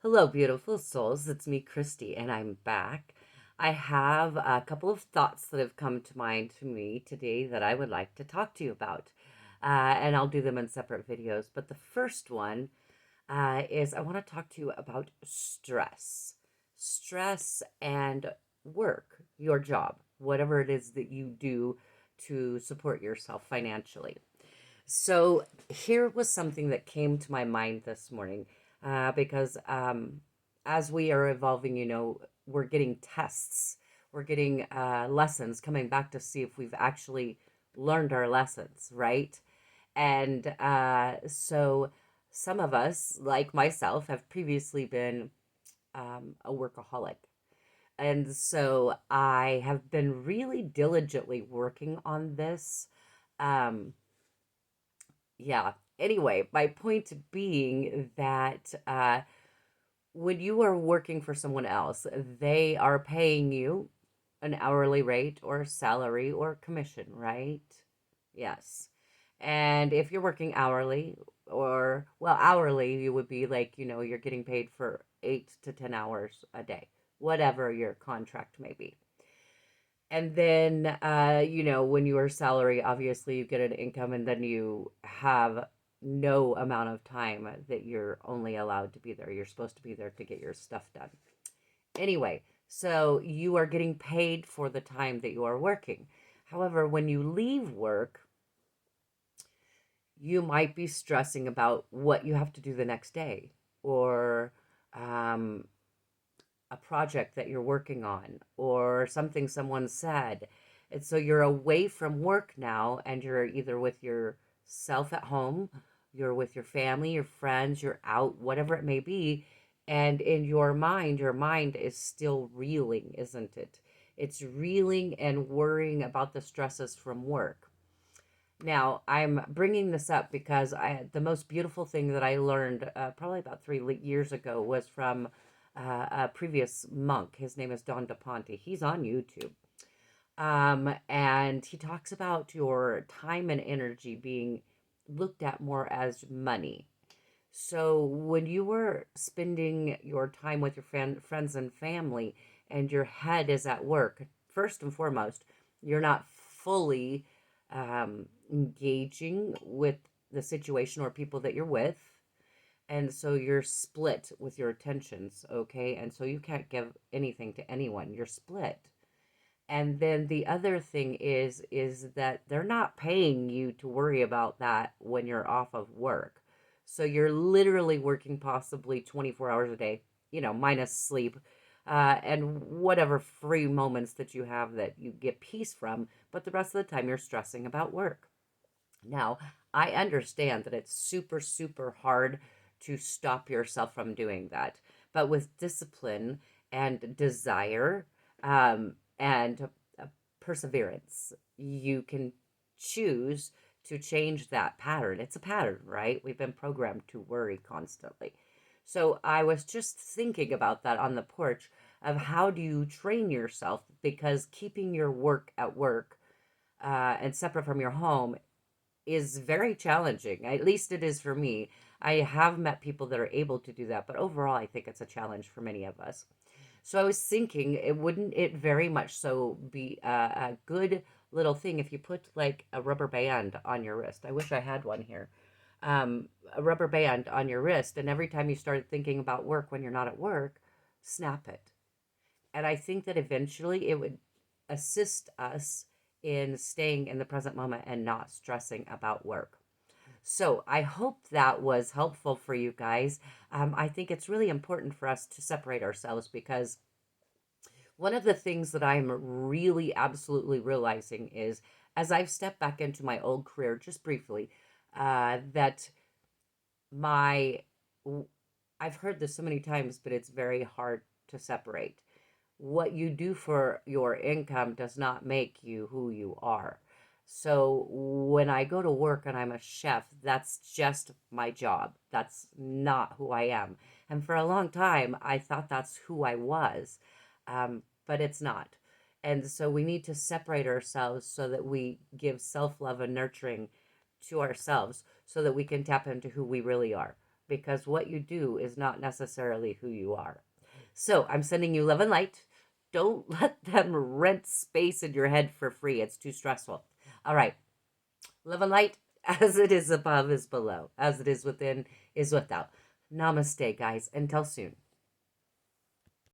Hello, beautiful souls. It's me, Christy, and I'm back. I have a couple of thoughts that have come to mind to me today that I would like to talk to you about. And I'll do them in separate videos. But the first one is I want to talk to you about stress. Stress and work, your job, whatever it is that you do to support yourself financially. So here was something that came to my mind this morning because as we are evolving, we're getting tests, we're getting lessons coming back to see if we've actually learned our lessons, right? And so some of us, like myself, have previously been a workaholic. And so I have been really diligently working on this. Um, yeah. Anyway, my point being that when you are working for someone else, they are paying you an hourly rate or salary or commission, right? Yes. And if you're working hourly, or well, hourly, you would be like, you're getting paid for 8 to 10 hours a day, whatever your contract may be. And then, when you are salary, obviously you get an income, and then you have no amount of time that you're only allowed to be there. You're supposed to be there to get your stuff done. Anyway, so you are getting paid for the time that you are working. However, when you leave work, you might be stressing about what you have to do the next day, or um, a project that you're working on, or something someone said. And so you're away from work now, and you're either with yourself at home, you're with your family, your friends, you're out, whatever it may be. And in your mind is still reeling, isn't it? It's reeling and worrying about the stresses from work. Now, I'm bringing this up because the most beautiful thing that I learned probably about 3 years ago was from a previous monk. His name is Don DePonte. He's on YouTube. And he talks about your time and energy being looked at more as money. So when you were spending your time with your friends and family, and your head is at work, first and foremost, you're not fully engaging with the situation or people that you're with. And so you're split with your attentions, okay? And so you can't give anything to anyone. You're split. And then the other thing is that they're not paying you to worry about that when you're off of work. So you're literally working possibly 24 hours a day, minus sleep, and whatever free moments that you have that you get peace from, but the rest of the time you're stressing about work. Now, I understand that it's super, super hard to stop yourself from doing that. But with discipline and desire and perseverance, you can choose to change that pattern. It's a pattern, right? We've been programmed to worry constantly. So I was just thinking about that on the porch of how do you train yourself, because keeping your work at work and separate from your home is very challenging. At least it is for me. I have met people that are able to do that, but overall, I think it's a challenge for many of us. So I was thinking, it very much so be a good little thing if you put like a rubber band on your wrist. I wish I had one here. A rubber band on your wrist, and every time you start thinking about work when you're not at work, snap it. And I think that eventually it would assist us in staying in the present moment and not stressing about work. So I hope that was helpful for you guys. I think it's really important for us to separate ourselves, because one of the things that I'm really absolutely realizing is, as I've stepped back into my old career just briefly, that my I've heard this so many times, but it's very hard to separate. What you do for your income does not make you who you are. So when I go to work and I'm a chef, that's just my job. That's not who I am. And for a long time, I thought that's who I was, but it's not. And so we need to separate ourselves so that we give self love and nurturing to ourselves so that we can tap into who we really are. because what you do is not necessarily who you are. So I'm sending you love and light. Don't let them rent space in your head for free. It's too stressful. All right. Love and light, as it is above is below, as it is within is without. Namaste, guys. Until soon.